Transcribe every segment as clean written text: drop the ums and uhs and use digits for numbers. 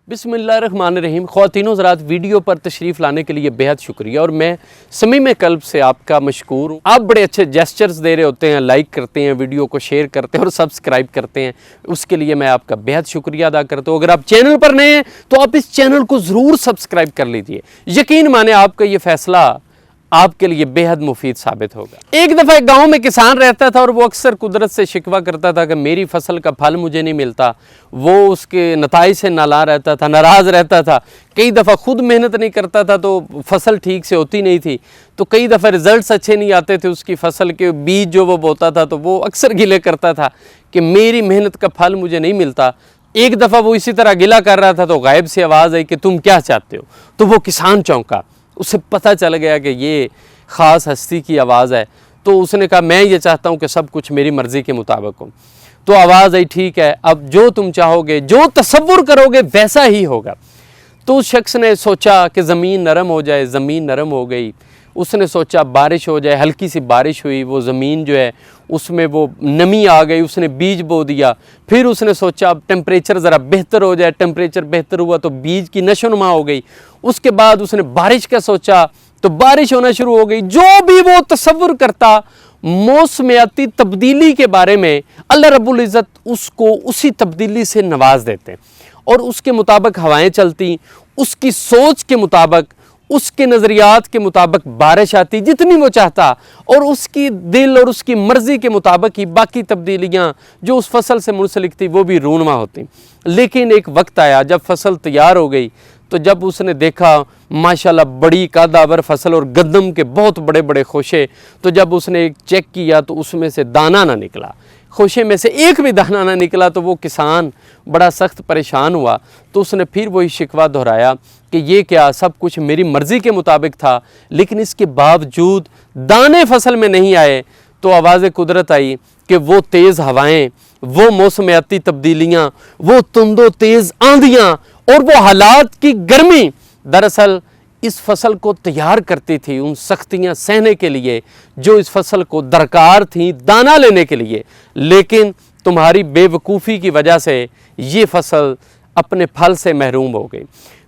बिस्मिल्लाहिर्रहमानिर्रहीम। ख्वातीनो हज़रात, वीडियो पर तशरीफ़ लाने के लिए बेहद शुक्रिया और मैं समीम क़ल्ब से आपका मशकूर हूँ। आप बड़े अच्छे जेस्चर्स दे रहे होते हैं, लाइक करते हैं, वीडियो को शेयर करते हैं और सब्सक्राइब करते हैं, उसके लिए मैं आपका बेहद शुक्रिया अदा करता हूँ। अगर आप चैनल पर नए हैं तो आप इस चैनल को ज़रूर सब्सक्राइब कर लीजिए। यकीन माने आपका ये फ़ैसला आपके लिए बेहद मुफीद साबित होगा। एक दफ़ा एक गांव में किसान रहता था और वो अक्सर कुदरत से शिकवा करता था कि मेरी फसल का फल मुझे नहीं मिलता। वो उसके नताइज से नाला रहता था, नाराज़ रहता था। कई दफ़ा खुद मेहनत नहीं करता था तो फसल ठीक से होती नहीं थी, तो कई दफ़ा रिज़ल्ट्स अच्छे नहीं आते थे उसकी फसल के। बीज जो वो बोता था तो वो अक्सर गिले करता था कि मेरी मेहनत का फल मुझे नहीं मिलता। एक दफ़ा वो इसी तरह गिला कर रहा था तो गायब से आवाज़ आई कि तुम क्या चाहते हो। तो वो किसान चौंका, उसे पता चल गया कि ये ख़ास हस्ती की आवाज़ है। तो उसने कहा मैं ये चाहता हूँ कि सब कुछ मेरी मर्ज़ी के मुताबिक हो। तो आवाज़ आई ठीक है, अब जो तुम चाहोगे, जो तसव्वुर करोगे वैसा ही होगा। तो उस शख्स ने सोचा कि ज़मीन नरम हो जाए, ज़मीन नरम हो गई। उसने सोचा बारिश हो जाए, हल्की सी बारिश हुई, वो ज़मीन जो है उसमें वो नमी आ गई, उसने बीज बो दिया। फिर उसने सोचा अब टेम्परेचर ज़रा बेहतर हो जाए, टेम्परेचर बेहतर हुआ तो बीज की नशोनुमा हो गई। उसके बाद उसने बारिश का सोचा तो बारिश होना शुरू हो गई। जो भी वो तसव्वुर करता मौसमियाती तब्दीली के बारे में, अल्लाह रब्बुल इज़्ज़त उसको उसी तब्दीली से नवाज देते और उसके मुताबिक हवाएं चलती, उसकी सोच के मुताबिक, उसके नज़रियात के मुताबिक बारिश आती जितनी वो चाहता, और उसकी दिल और उसकी मर्ज़ी के मुताबिक ही बाकी तब्दीलियाँ जो उस फसल से मुंसलिक थी वो भी रूनमा होती। लेकिन एक वक्त आया जब फसल तैयार हो गई तो जब उसने देखा माशाल्लाह बड़ी कादावर फसल और गंदम के बहुत बड़े बड़े खोशे, तो जब उसने चेक किया तो उसमें से दाना ना निकला, खोशे में से एक भी दाना ना निकला। तो वो किसान बड़ा सख्त परेशान हुआ। तो उसने फिर वही शिकवा दोहराया कि ये क्या, सब कुछ मेरी मर्ज़ी के मुताबिक था लेकिन इसके बावजूद दाने फसल में नहीं आए। तो आवाज़ कुदरत आई कि वो तेज़ हवाएं, वो मौसमियाती तब्दीलियाँ, वो तुंदो तेज़ आंधियाँ और वो हालात की गर्मी दरअसल इस फसल को तैयार करती थी उन सख्तियाँ सहने के लिए जो इस फसल को दरकार थी दाना लेने के लिए। लेकिन तुम्हारी बेवकूफ़ी की वजह से ये फसल अपने फल से महरूम हो गई।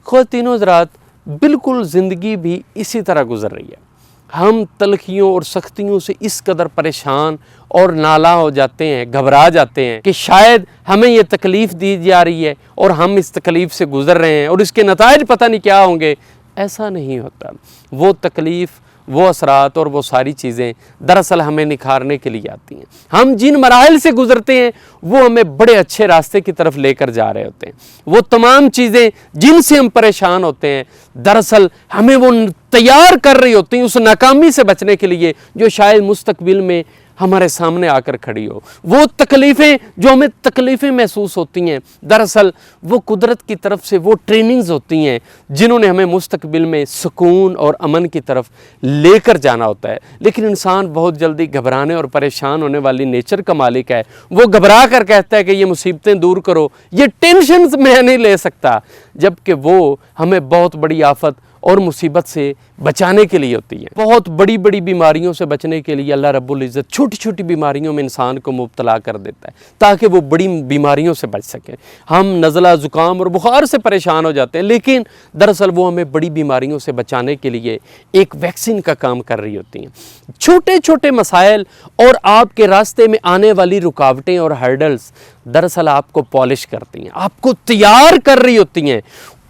ख़वातीनो हज़रात, बिल्कुल ज़िंदगी भी इसी तरह गुज़र रही है। हम तलखियों और सख्तियों से इस कदर परेशान और नाला हो जाते हैं, घबरा जाते हैं कि शायद हमें ये तकलीफ़ दी जा रही है और हम इस तकलीफ़ से गुज़र रहे हैं और इसके नताइज पता नहीं क्या होंगे। ऐसा नहीं होता। वो तकलीफ़, वो असरात और वो सारी चीज़ें दरअसल हमें निखारने के लिए आती हैं। हम जिन मराहिल से गुज़रते हैं वो हमें बड़े अच्छे रास्ते की तरफ लेकर जा रहे होते हैं। वो तमाम चीज़ें जिनसे हम परेशान होते हैं दरअसल हमें वो तैयार कर रही होती हैं उस नाकामी से बचने के लिए जो शायद मुस्तकबिल में हमारे सामने आकर खड़ी हो। वो तकलीफ़ें जो हमें तकलीफ़ें महसूस होती हैं दरअसल वो कुदरत की तरफ से वो ट्रेनिंग्स होती हैं जिन्होंने हमें मुस्तकबिल में सुकून और अमन की तरफ लेकर जाना होता है। लेकिन इंसान बहुत जल्दी घबराने और परेशान होने वाली नेचर का मालिक है। वो घबरा कर कहता है कि ये मुसीबतें दूर करो, ये टेंशन मैं नहीं ले सकता, जबकि वो हमें बहुत बड़ी आफत और मुसीबत से बचाने के लिए होती है। बहुत बड़ी बड़ी बीमारियों से बचने के लिए अल्लाह रब्बुल इज़्ज़त छोटी छोटी बीमारियों में इंसान को मुब्तला कर देता है ताकि वो बड़ी बीमारियों से बच सके। हम नज़ला, ज़ुकाम और बुखार से परेशान हो जाते हैं लेकिन दरअसल वो हमें बड़ी बीमारियों से बचाने के लिए एक वैक्सीन का काम कर रही होती हैं। छोटे छोटे मसाइल और आपके रास्ते में आने वाली रुकावटें और हर्डल्स दरअसल आपको पॉलिश करती हैं, आपको तैयार कर रही होती हैं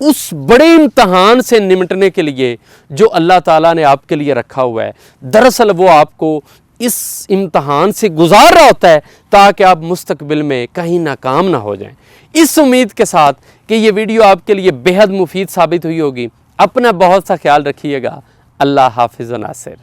उस बड़े इम्तहान से निमटने के लिए जो अल्लाह ताला ने आपके लिए रखा हुआ है। दरअसल वो आपको इस इम्तहान से गुजार रहा होता है ताकि आप मुस्तकबिल में कहीं नाकाम ना हो जाएं। इस उम्मीद के साथ कि ये वीडियो आपके लिए बेहद मुफीद साबित हुई होगी। अपना बहुत सा ख्याल रखिएगा। अल्लाह हाफिज़ व नासिर।